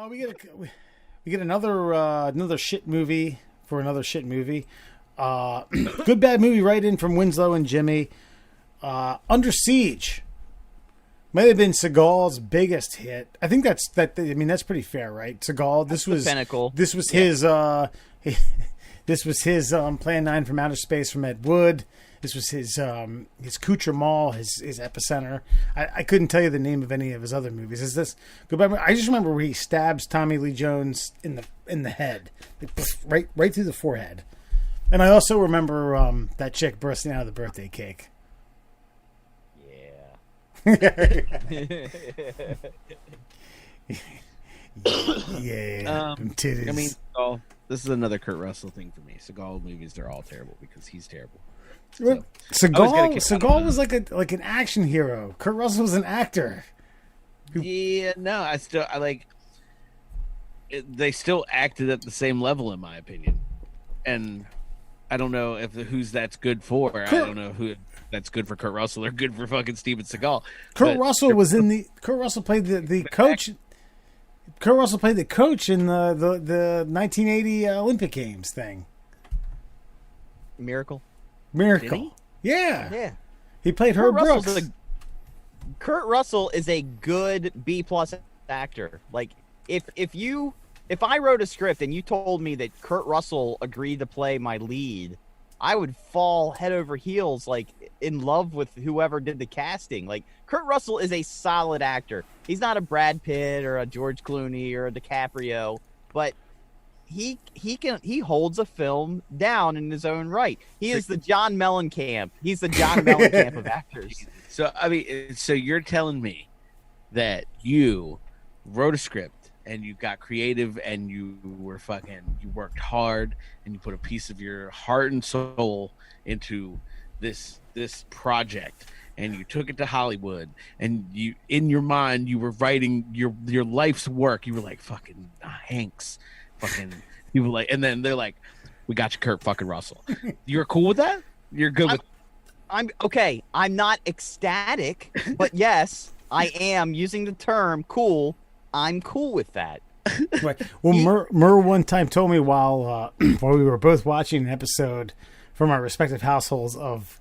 We get another shit movie for another shit movie. Good bad movie right in from Winslow and Jimmy. Under Siege might have been Seagal's biggest hit. I think that's pretty fair, right? Seagal. This was pinnacle. This was his. This was his Plan 9 from Outer Space from Ed Wood. This was his accoutrement, his epicenter. I couldn't tell you the name of any of his other movies. Is this Goodbye? I just remember where he stabs Tommy Lee Jones in the head, right through the forehead. And I also remember that chick bursting out of the birthday cake. Yeah. Titties. I mean, Seagal, this is another Kurt Russell thing for me. Seagal movies, they're all terrible because he's terrible. So, Seagal was like an action hero. Kurt Russell was an actor. Yeah, no, I like. They still acted at the same level, in my opinion, and I don't know who's that's good for. I don't know who that's good for Kurt Russell or good for fucking Steven Seagal. Kurt Russell played the coach. Kurt Russell played the coach in the 1980 Olympic Games thing. Miracle. Yeah. He played Herb Brooks. Kurt Russell is a good B+ actor. Like if I wrote a script and you told me that Kurt Russell agreed to play my lead, I would fall head over heels, like in love with whoever did the casting. Like Kurt Russell is a solid actor. He's not a Brad Pitt or a George Clooney or a DiCaprio, but he holds a film down in his own right. He is the John Mellencamp. He's the John Mellencamp of actors. So you're telling me that you wrote a script and you got creative and you worked hard and you put a piece of your heart and soul into this project and you took it to Hollywood and you, in your mind, you were writing your life's work. You were like, fucking Hanks, fucking people like, and then they're like, we got you, Kurt fucking Russell. You're cool with that? You're good with. I'm okay. I'm not ecstatic, but yes, I am using the term cool. I'm cool with that. Right. Well, Murr one time told me while we were both watching an episode from our respective households of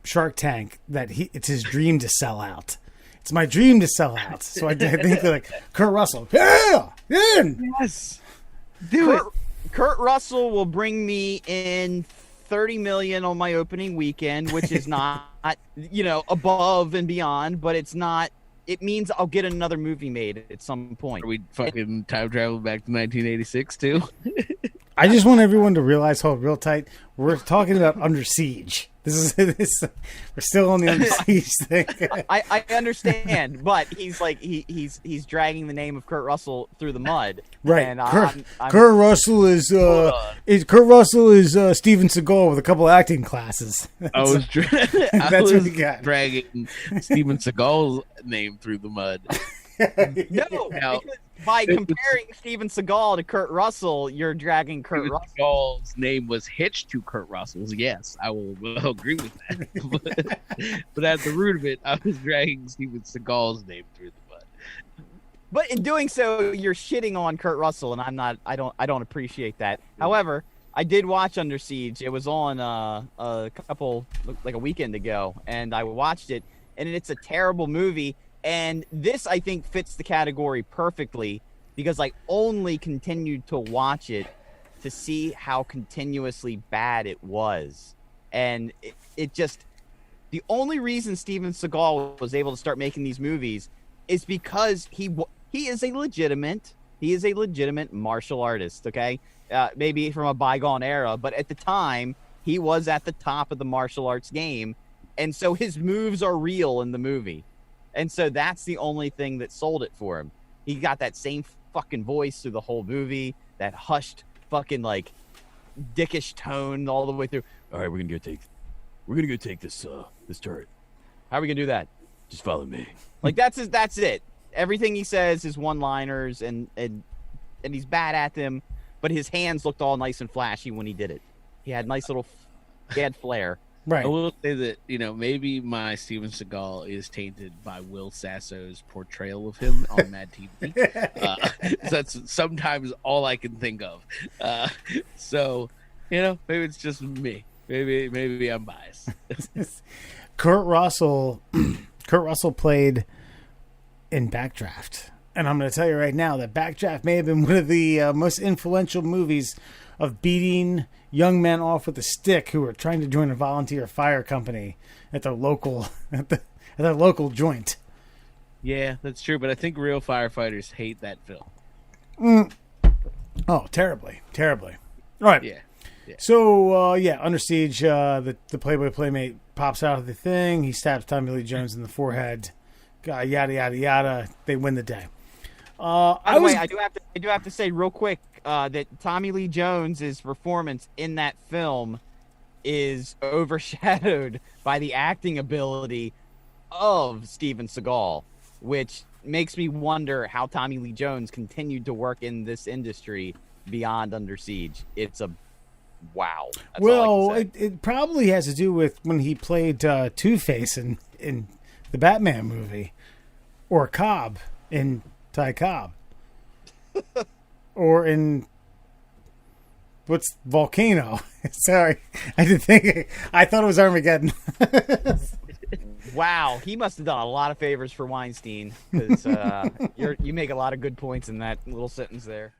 Shark Tank that it's his dream to sell out. It's my dream to sell out. So I think they're like, Kurt Russell, yeah, yes, do it. Kurt Russell will bring me in $30 million on my opening weekend, which is not above and beyond, but it's not. It means I'll get another movie made at some point. Are we fucking time travel back to 1986 too? I just want everyone to realize, hold real tight, we're talking about Under Siege. We're still on the Under Siege thing. I understand, but he's like he's dragging the name of Kurt Russell through the mud. Right. And Kurt Russell is Steven Seagal with a couple acting classes. That's what we got. Dragging Steven Seagal's name through the mud. No, because by comparing Steven Seagal to Kurt Russell, you're dragging Kurt Russell. Seagal's name was hitched to Kurt Russell's. Yes, I will agree with that. but at the root of it, I was dragging Steven Seagal's name through the mud. But in doing so, you're shitting on Kurt Russell, and I don't appreciate that. However, I did watch Under Siege. It was on a weekend ago, and I watched it, and it's a terrible movie. And this, I think, fits the category perfectly because I only continued to watch it to see how continuously bad it was. And it just, the only reason Steven Seagal was able to start making these movies is because he is a legitimate martial artist, okay? Maybe from a bygone era, but at the time, he was at the top of the martial arts game. And so his moves are real in the movie. And so that's the only thing that sold it for him. He got that same fucking voice through the whole movie, that hushed fucking like dickish tone all the way through. All right, we're gonna go take this turret. How are we gonna do that? Just follow me. Like that's it. Everything he says is one-liners, and he's bad at them. But his hands looked all nice and flashy when he did it. He had he had flair. Right. I will say that, maybe my Steven Seagal is tainted by Will Sasso's portrayal of him on Mad TV. That's sometimes all I can think of. So, maybe it's just me. Maybe I'm biased. Kurt Russell played in Backdraft. And I'm going to tell you right now that Backdraft may have been one of the most influential movies of beating young men off with a stick who were trying to join a volunteer fire company at their local joint. Yeah, that's true. But I think real firefighters hate that film. Oh, terribly. All right. Yeah. So, Under Siege, the Playboy Playmate pops out of the thing. He stabs Tommy Lee Jones in the forehead. Yada, yada, yada. They win the day. By the way, I do have to say real quick that Tommy Lee Jones's performance in that film is overshadowed by the acting ability of Steven Seagal, which makes me wonder how Tommy Lee Jones continued to work in this industry beyond Under Siege. It's a wow. That's all I can say. It probably has to do with when he played Two-Face in the Batman movie, or Cobb in Ty Cobb, or in what's Volcano. Sorry, I didn't think. I thought it was Armageddon. Wow, he must have done a lot of favors for Weinstein, because you make a lot of good points in that little sentence there.